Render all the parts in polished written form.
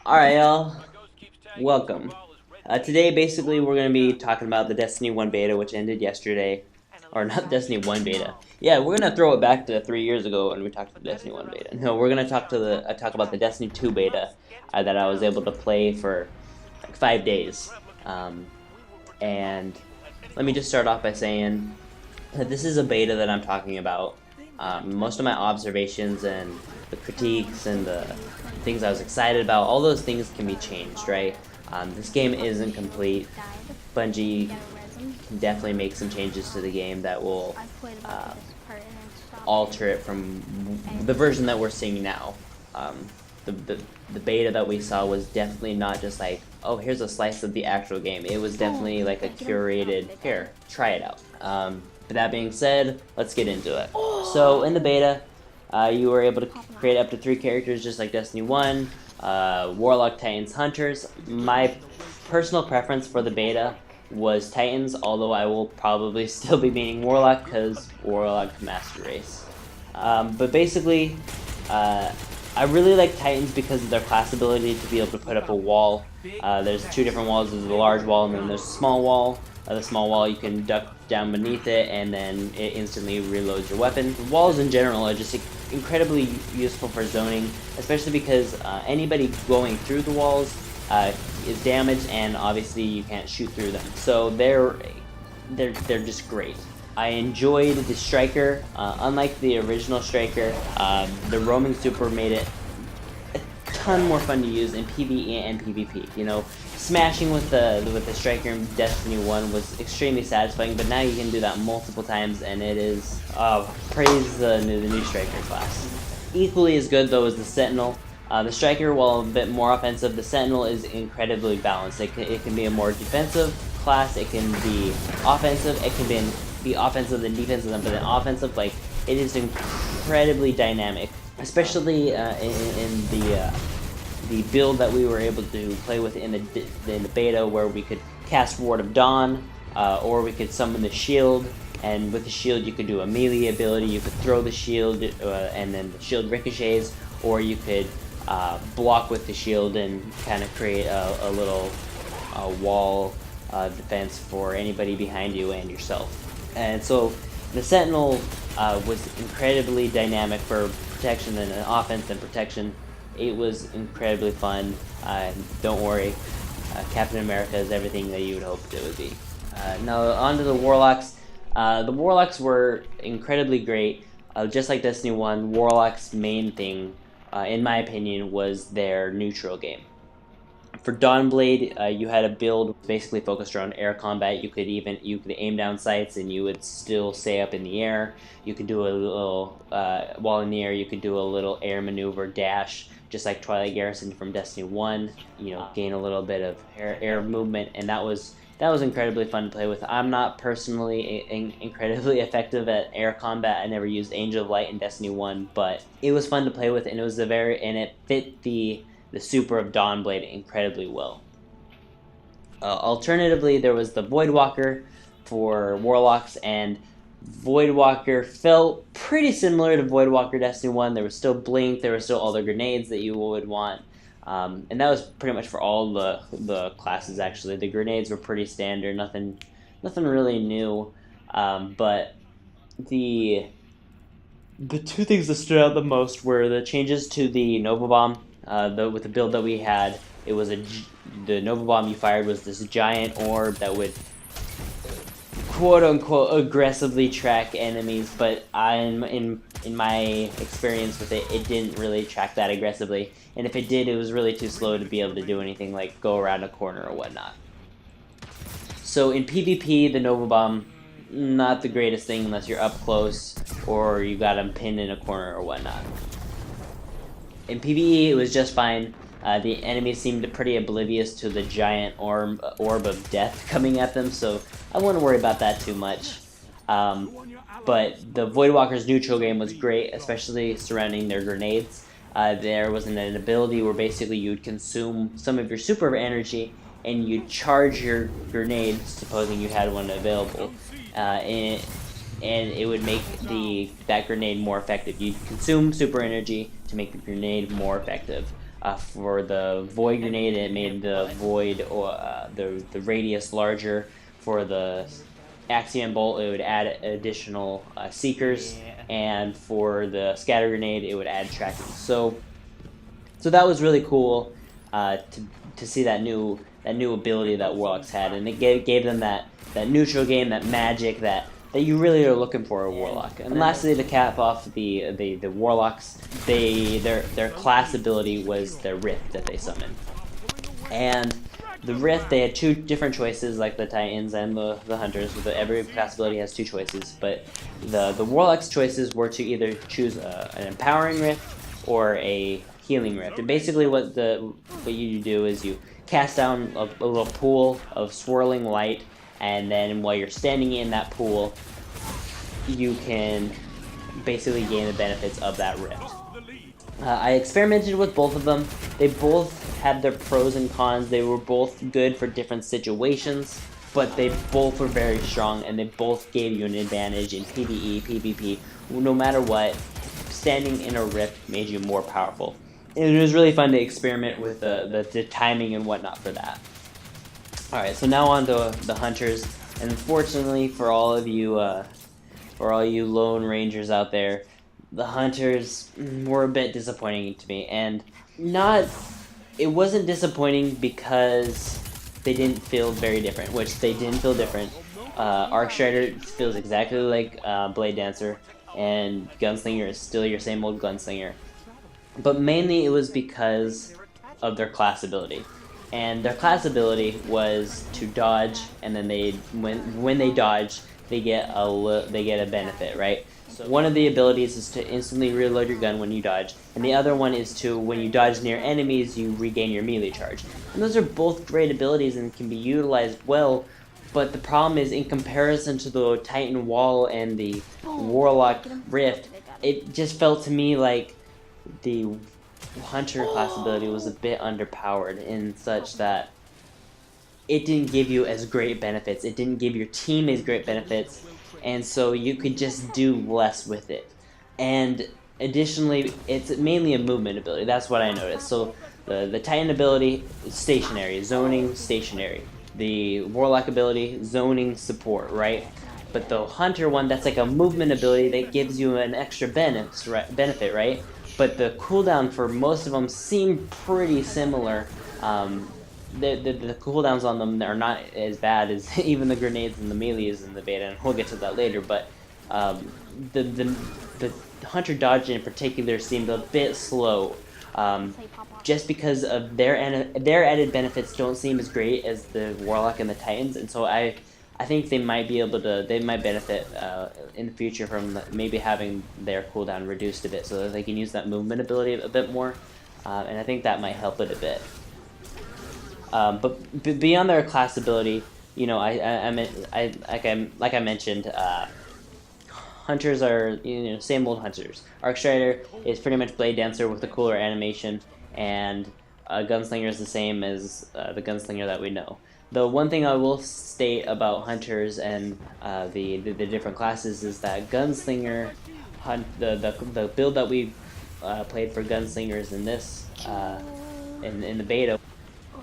Alright, y'all. Welcome. Today, basically, we're going to be talking about the Destiny 1 beta, which ended yesterday. Or not Destiny 1 beta. Yeah, we're going to throw it back to 3 years ago when we talked to the Destiny 1 beta. No, we're going to talk about the Destiny 2 beta that I was able to play for like 5 days. And let me just start off by saying that this is a beta that I'm talking about. Most of my observations and the critiques and the things I was excited about, all those things can be changed, right? This game isn't complete. Bungie can definitely make some changes to the game that will alter it from the version that we're seeing now. Um, the beta that we saw was definitely not just like, oh, here's a slice of the actual game. It was definitely like a curated, here, try it out. But that being said, let's get into it. So in the beta, you were able to create up to 3 characters just like Destiny 1, Warlock, Titans, Hunters. My personal preference for the beta was Titans, although I will probably still be meaning Warlock because Warlock Master Race. But basically, I really like Titans because of their class ability to be able to put up a wall. There's 2 different walls. There's a large wall and then there's a small wall. The small wall, you can duck down beneath it and then it instantly reloads your weapon. The walls in general are just incredibly useful for zoning, especially because anybody going through the walls is damaged and obviously you can't shoot through them. So they're just great. I enjoyed the Striker. Unlike the original Striker, the roaming super made it a ton more fun to use in PvE and PvP. You know, smashing with the Striker in Destiny 1 was extremely satisfying, but now you can do that multiple times, and it is praise the new Striker class. Equally as good though is the Sentinel. The Striker, while a bit more offensive, the Sentinel is incredibly balanced. It can be a more defensive class. It can be offensive. It can be offensive and defensive, but then offensive, like, it is incredibly dynamic, especially in the build that we were able to play with in the beta, where we could cast Ward of Dawn, or we could summon the shield, and with the shield you could do a melee ability. You could throw the shield, and then the shield ricochets, or you could block with the shield and kind of create a little wall defense for anybody behind you and yourself. And so the Sentinel was incredibly dynamic for protection and offense and protection. It was incredibly fun. Don't worry, Captain America is everything that you would hope it would be. Now on to the Warlocks. The Warlocks were incredibly great. Just like Destiny 1, Warlock's main thing, in my opinion, was their neutral game. For Dawnblade, you had a build basically focused around air combat. You could aim down sights and you would still stay up in the air. You could do a little while in the air. You could do a little air maneuver dash, just like Twilight Garrison from Destiny 1. You know, gain a little bit of air movement, and that was incredibly fun to play with. I'm not personally incredibly effective at air combat. I never used Angel of Light in Destiny 1, but it was fun to play with, and it fit the super of Dawnblade incredibly well. Alternatively, there was the Voidwalker for Warlocks, and Voidwalker felt pretty similar to Voidwalker Destiny 1. There was still Blink, there were still all the grenades that you would want, and that was pretty much for all the classes actually. The grenades were pretty standard, nothing really new, but the 2 things that stood out the most were the changes to the Nova Bomb. With the build that we had, it was the Nova Bomb you fired was this giant orb that would quote-unquote aggressively track enemies, but in my experience with it, it didn't really track that aggressively, and if it did, it was really too slow to be able to do anything like go around a corner or whatnot. So in PvP, the Nova Bomb, not the greatest thing unless you're up close or you got them pinned in a corner or whatnot. In PvE, it was just fine. The enemies seemed pretty oblivious to the giant orb of death coming at them, so I wouldn't worry about that too much. But the Voidwalker's neutral game was great, especially surrounding their grenades. There was an ability where basically you'd consume some of your super energy and you'd charge your grenade, supposing you had one available, and it would make that grenade more effective. You'd consume super energy to make the grenade more effective. For the void grenade, it made the void or the radius larger. For the axiom bolt, it would add additional seekers, and for the scatter grenade, it would add tracking. So that was really cool to see that new ability that Warlocks had, and it gave them that neutral game, that magic that you really are looking for a Warlock. And lastly, to cap off the Warlocks, their class ability was their Rift that they summoned. And the Rift, they had two different choices, like the Titans and the Hunters. Every class ability has two choices, but the Warlock's choices were to either choose an Empowering Rift or a Healing Rift. And basically what you do is you cast down a little pool of swirling light, and then while you're standing in that pool, you can basically gain the benefits of that Rift. I experimented with both of them. They both had their pros and cons. They were both good for different situations, but they both were very strong, and they both gave you an advantage in PvE, PvP. No matter what, standing in a Rift made you more powerful. And it was really fun to experiment with the timing and whatnot for that. Alright, so now on to the Hunters. And unfortunately for all of you Lone Rangers out there, the Hunters were a bit disappointing to me. And it wasn't disappointing because they didn't feel very different, which they didn't feel different. Arc Strider feels exactly like Blade Dancer, and Gunslinger is still your same old Gunslinger. But mainly it was because of their class ability. And their class ability was to dodge, and then when they dodge, they get a benefit, right? So one of the abilities is to instantly reload your gun when you dodge, and the other one is to, when you dodge near enemies, you regain your melee charge. And those are both great abilities and can be utilized well, but the problem is, in comparison to the Titan Wall and the Warlock Rift, it just felt to me like the Hunter class ability was a bit underpowered in such that it didn't give you as great benefits. It didn't give your team as great benefits, and so you could just do less with it. And additionally, it's mainly a movement ability. That's what I noticed. So the Titan ability, stationary, zoning, stationary. The Warlock ability, zoning, support, right? But the Hunter one, that's like a movement ability that gives you an extra benefit, right? But the cooldown for most of them seem pretty similar. The cooldowns on them are not as bad as even the grenades and the melees in the beta, and we'll get to that later. But the Hunter dodge in particular seemed a bit slow, just because of their added benefits don't seem as great as the Warlock and the Titans, and so I think they might benefit in the future from maybe having their cooldown reduced a bit so that they can use that movement ability a bit more, and I think that might help it a bit. But beyond their class ability, you know, like I mentioned, Hunters are, you know, same old Hunters. Arc Strider is pretty much Blade Dancer with a cooler animation, and Gunslinger is the same as the Gunslinger that we know. The one thing I will state about Hunters and the different classes is that Gunslinger, the build that we played for Gunslingers in this in the beta,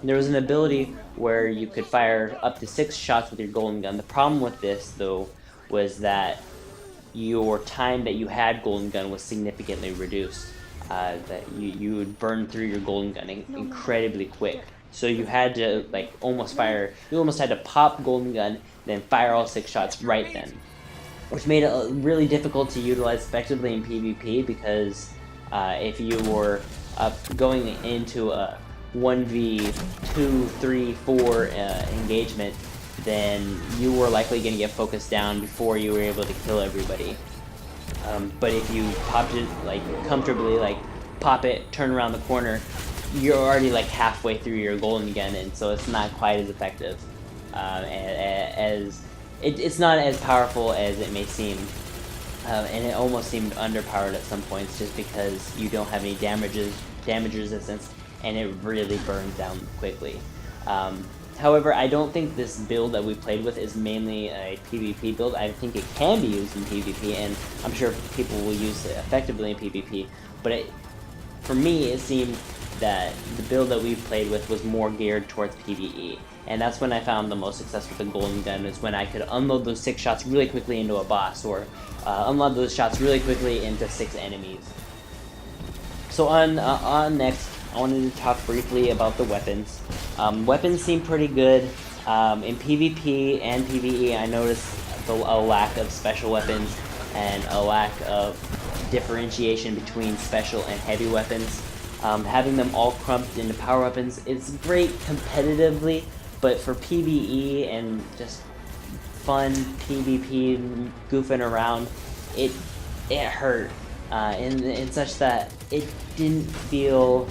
there was an ability where you could fire up to 6 shots with your golden gun. The problem with this, though, was that your time that you had golden gun was significantly reduced. That you would burn through your golden gun incredibly quick. So you had to almost had to pop golden gun, then fire all 6 shots right then, which made it really difficult to utilize effectively in PvP, because if you were going into a 1v2, 3, 4 engagement, then you were likely going to get focused down before you were able to kill everybody. But if you popped it comfortably, pop it, turn around the corner, you're already halfway through your golden gun, and so it's not quite as effective. It's not as powerful as it may seem, and it almost seemed underpowered at some points just because you don't have any damage resistance, and it really burns down quickly. However, I don't think this build that we played with is mainly a PvP build. I think it can be used in PvP, and I'm sure people will use it effectively in PvP, but for me, it seemed that the build that we played with was more geared towards PvE. And that's when I found the most success with the golden gun, is when I could unload those 6 shots really quickly into a boss, or unload those shots really quickly into 6 enemies. So on next, I wanted to talk briefly about the weapons. Weapons seem pretty good. In PvP and PvE, I noticed a lack of special weapons and a lack of differentiation between special and heavy weapons. Having them all clumped into power weapons is great competitively, but for PvE and just fun PvP goofing around, it hurt in such that it didn't feel.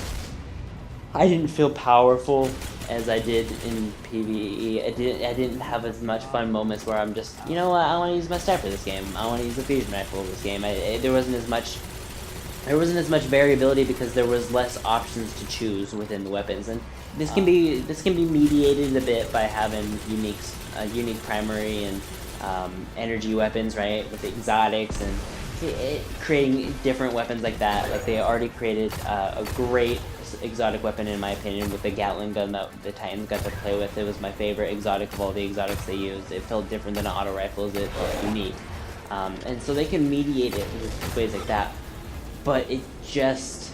I didn't feel powerful as I did in PvE. I didn't have as much fun moments where I'm just, you know what, I want to use my sniper this game. I want to use the fusion rifle this game. There wasn't as much variability because there was less options to choose within the weapons, and this can be mediated a bit by having unique primary and energy weapons, right, with the exotics and creating different weapons like that. Like, they already created a great exotic weapon, in my opinion, with the Gatling gun that the Titans got to play with. It was my favorite exotic of all the exotics they used. It felt different than an auto rifle. It felt unique, and so they can mediate it with ways like that. But it just,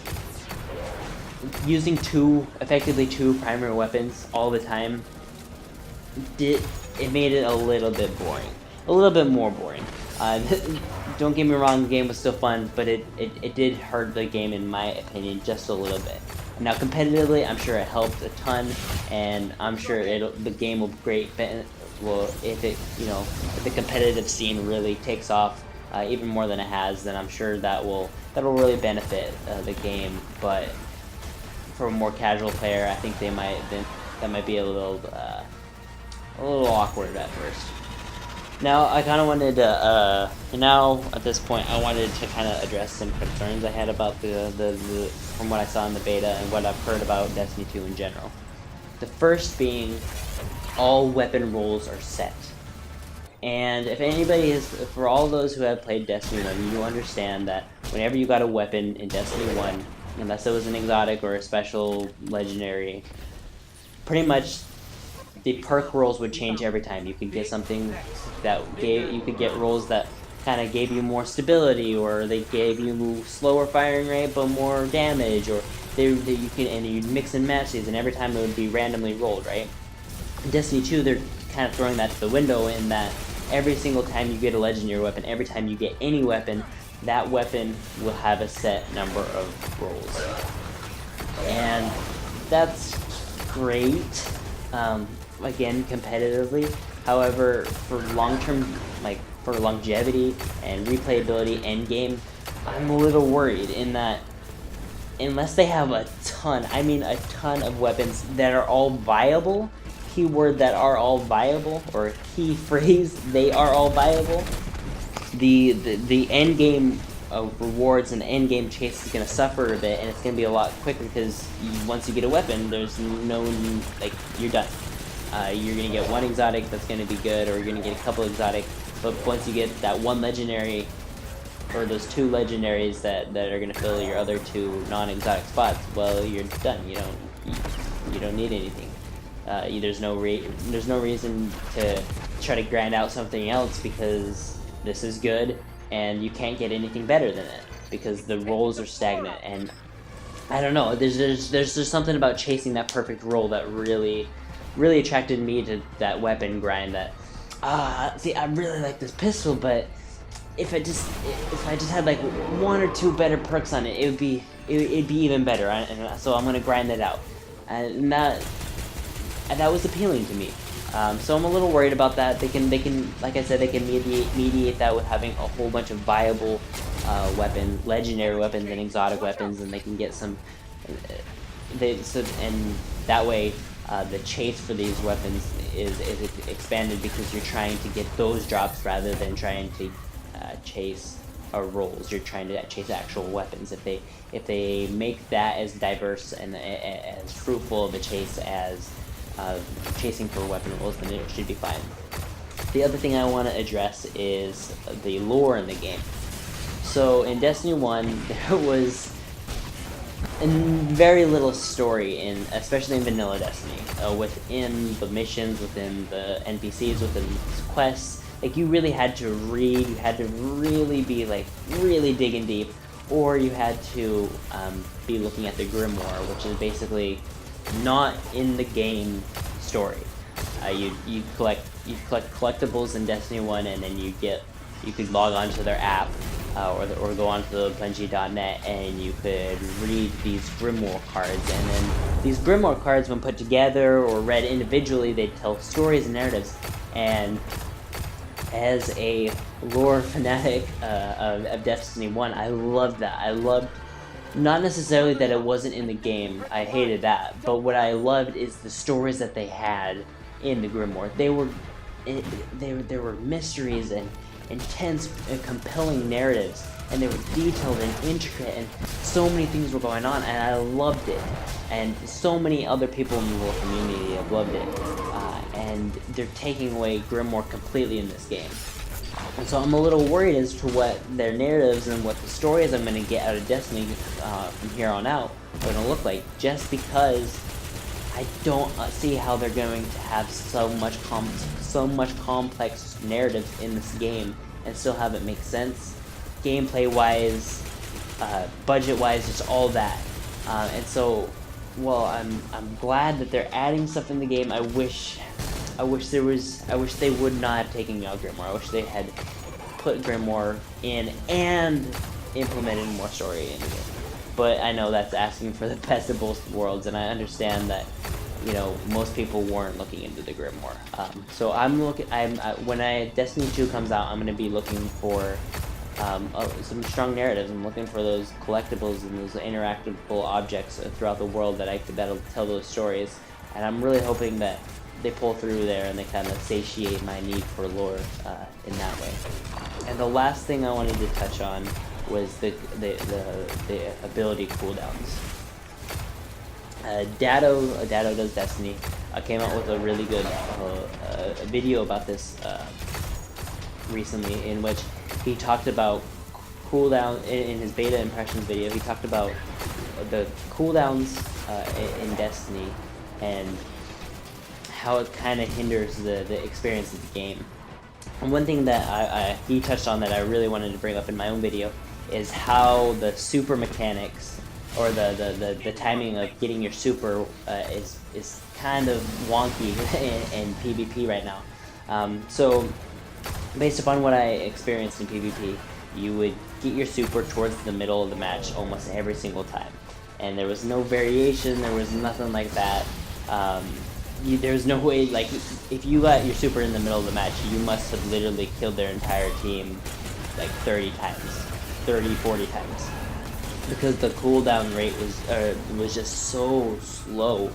using effectively two primary weapons all the time, it made it a little bit boring, a little bit more boring. Don't get me wrong, the game was still fun, but it did hurt the game, in my opinion, just a little bit. Now, competitively, I'm sure it helped a ton, and I'm sure the game will if the competitive scene really takes off even more than it has, then I'm sure that'll really benefit the game. But for a more casual player, I think that might be a little awkward at first. Now, I kind of wanted to, now at this point, I wanted to kind of address some concerns I had about from what I saw in the beta and what I've heard about Destiny 2 in general. The first being, all weapon roles are set. And if anybody for all those who have played Destiny 1, you understand that whenever you got a weapon in Destiny 1, unless it was an exotic or a special legendary, pretty much the perk rolls would change every time. You could get something you could get rolls that kind of gave you more stability, or they gave you slower firing rate but more damage, or you'd mix and match these, and every time it would be randomly rolled, right? In Destiny 2, they're kind of throwing that to the window, in that every single time you get a legendary weapon, every time you get any weapon, that weapon will have a set number of rolls. And that's great, again, competitively. However, for long-term, like for longevity and replayability endgame, I'm a little worried in that unless they have a ton of weapons that are all viable, keyword that are all viable, or key phrase, they are all viable, the end game of rewards and the end game chase is going to suffer a bit, and it's going to be a lot quicker, because once you get a weapon, there's no, like, you're done. You're going to get one exotic that's going to be good, or you're going to get a couple exotic, but once you get that one legendary, or those two legendaries that are going to fill your other two non-exotic spots, well, you're done. You don't need anything. There's no reason to try to grind out something else, because this is good, and you can't get anything better than it, because the rolls are stagnant. And I don't know, there's just something about chasing that perfect roll that really attracted me to that weapon grind. That see, I really like this pistol, but if I just had like one or two better perks on it, it'd be even better. So I'm gonna grind it out, and that was appealing to me. So I'm a little worried about that. They can, like I said, they can mediate that with having a whole bunch of viable legendary weapons and exotic weapons, and they can get some. And that way, the chase for these weapons is expanded, because you're trying to get those drops rather than trying to chase rolls. You're trying to chase actual weapons. If they make that as diverse and as fruitful of a chase as chasing for weapon rolls, then it should be fine. The other thing I want to address is the lore in the game. So in Destiny 1, there was very little story in, especially in vanilla Destiny, within the missions, within the NPCs, within the quests. Like, you really had to read, you had to really be like really digging deep, or you had to be looking at the Grimoire, which is basically not in the game story. You collect collectibles in Destiny 1, and then you could log on to their app, or go on to the Bungie.net, and you could read these Grimoire cards. And then these Grimoire cards, when put together or read individually, they tell stories and narratives. And as a lore fanatic of Destiny 1, I loved that. I loved, not necessarily that it wasn't in the game, I hated that, but what I loved is the stories that they had in the Grimoire. There were mysteries and intense and compelling narratives, and they were detailed and intricate, and so many things were going on, and I loved it. And so many other people in the lore community have loved it, and they're taking away Grimoire completely in this game. And so I'm a little worried as to what their narratives and what the stories I'm going to get out of Destiny from here on out are going to look like, just because I don't see how they're going to have so much complex narratives in this game and still have it make sense, gameplay-wise, budget-wise, just all that. And so, well, I'm glad that they're adding stuff in the game. I wish they would not have taken out Grimoire. I wish they had put Grimoire in and implemented more story in the game. But I know that's asking for the best of both worlds, and I understand that, you know, most people weren't looking into the Grimoire. So when Destiny 2 comes out, I'm going to be looking for some strong narratives. I'm looking for those collectibles and those interactable objects throughout the world that'll tell those stories. And I'm really hoping that they pull through there and they kind of satiate my need for lore in that way. And the last thing I wanted to touch on was the ability cooldowns. Dado Does Destiny came out with a really good video about this recently, in which he talked about cooldown in his beta impressions video. He talked about the cooldowns in Destiny and how it kind of hinders the experience of the game. And one thing that he touched on that I really wanted to bring up in my own video is how the super mechanics, or the timing of getting your super, is kind of wonky in PvP right now. So based upon what I experienced in PvP, you would get your super towards the middle of the match almost every single time, and there was no variation, there was nothing like that. There's no way, like, if you got your super in the middle of the match, you must have literally killed their entire team like 30 times, 30, 40 times. Because the cooldown rate was just so slow.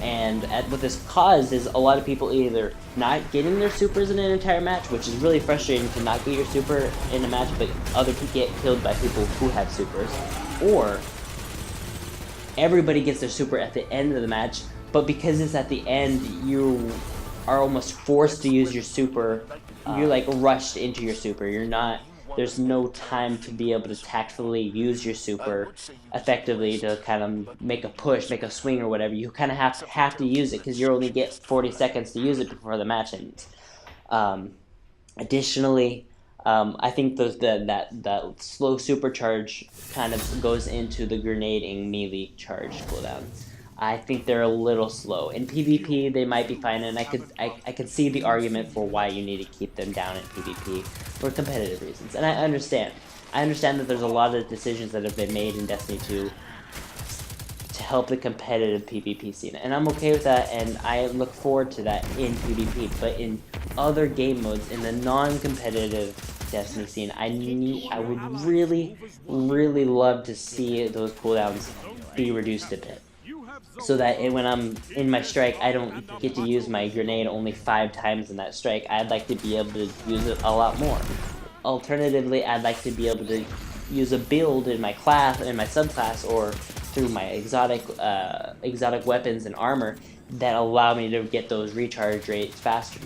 And what this caused is a lot of people either not getting their supers in an entire match, which is really frustrating to not get your super in a match, but other people get killed by people who have supers, or everybody gets their super at the end of the match, but because it's at the end, you are almost forced to use your super. You're like rushed into your super. There's no time to be able to tactfully use your super effectively to kind of make a push, make a swing or whatever. You kind of have to use it because you only get 40 seconds to use it before the match ends. Additionally, I think that slow supercharge kind of goes into the grenading melee charge cooldowns. I think they're a little slow. In PvP, they might be fine, and I could see the argument for why you need to keep them down in PvP for competitive reasons. And I understand. I understand that there's a lot of decisions that have been made in Destiny 2 to help the competitive PvP scene, and I'm okay with that, and I look forward to that in PvP. But in other game modes, in the non-competitive Destiny scene, I would really, really love to see those cooldowns be reduced a bit, so that when I'm in my strike, I don't get to use my grenade only 5 times in that strike. I'd like to be able to use it a lot more. Alternatively, I'd like to be able to use a build in my class, in my subclass, or through my exotic weapons and armor that allow me to get those recharge rates faster.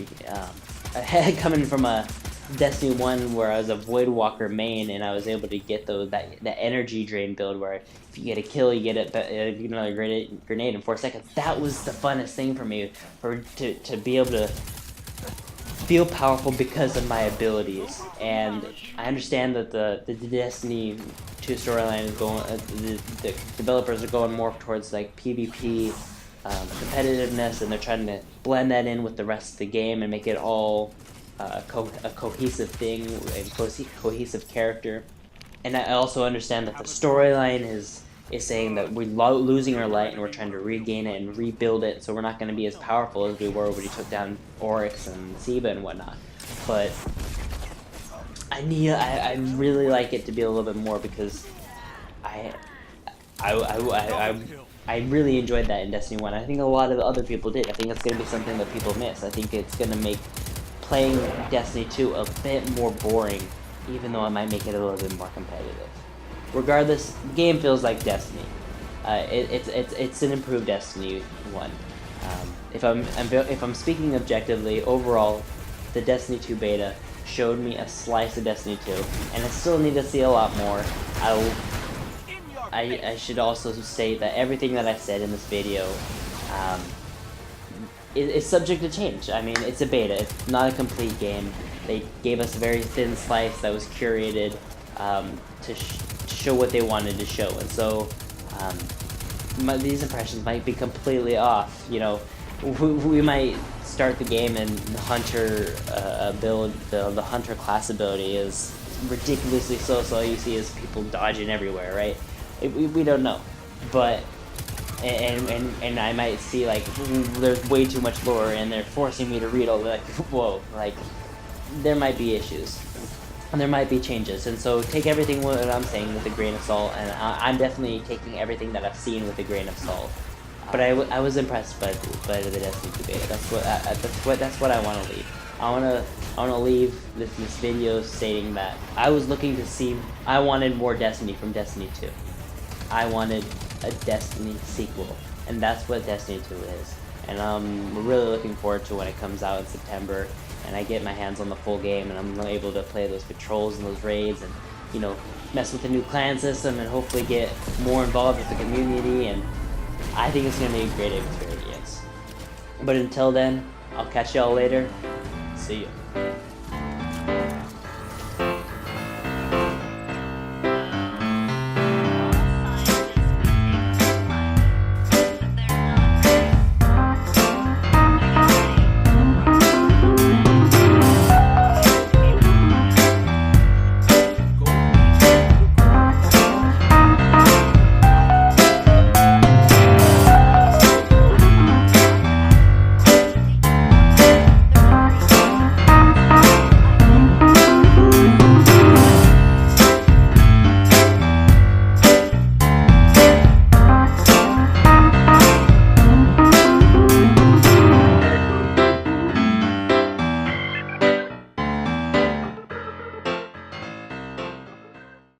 Coming from a Destiny 1 where I was a Void Walker main and I was able to get that energy drain build where if you get a kill you get another grenade in 4 seconds. That was the funnest thing for me, to be able to feel powerful because of my abilities. And I understand that the Destiny 2 storyline is going, the developers are going more towards like PvP competitiveness, and they're trying to blend that in with the rest of the game and make it all a cohesive thing and cohesive character. And I also understand that the storyline is saying that we're losing our light and we're trying to regain it and rebuild it, so we're not going to be as powerful as we were when we took down Oryx and Siba and whatnot. But I really like it to be a little bit more, because I really enjoyed that in Destiny 1. I think a lot of other people did. I think it's going to be something that people miss. I think it's going to make playing Destiny 2 a bit more boring, even though it might make it a little bit more competitive. Regardless, the game feels like Destiny. It's an improved Destiny 1. If I'm speaking objectively, overall, the Destiny 2 beta showed me a slice of Destiny 2, and I still need to see a lot more. I should also state that everything that I said in this video is subject to change. I mean, it's a beta, it's not a complete game. They gave us a very thin slice that was curated to show what they wanted to show, and so these impressions might be completely off. You know, we might start the game and the hunter build, the hunter class ability is ridiculously so all you see is people dodging everywhere, right? We don't know, but and I might see like there's way too much lore and they're forcing me to read all the, like, whoa, like there might be issues and there might be changes, and so take everything what I'm saying with a grain of salt, and I'm definitely taking everything that I've seen with a grain of salt. But I was impressed by the Destiny 2 beta. That's what I want to leave. I want to leave this video stating that I was looking to see. I wanted more Destiny from Destiny 2. I wanted a Destiny sequel, and that's what Destiny 2 is. And I'm really looking forward to when it comes out in September, and I get my hands on the full game, and I'm able to play those patrols and those raids, and, you know, mess with the new clan system, and hopefully get more involved with the community. And I think it's going to be a great experience. But until then, I'll catch y'all later. See you.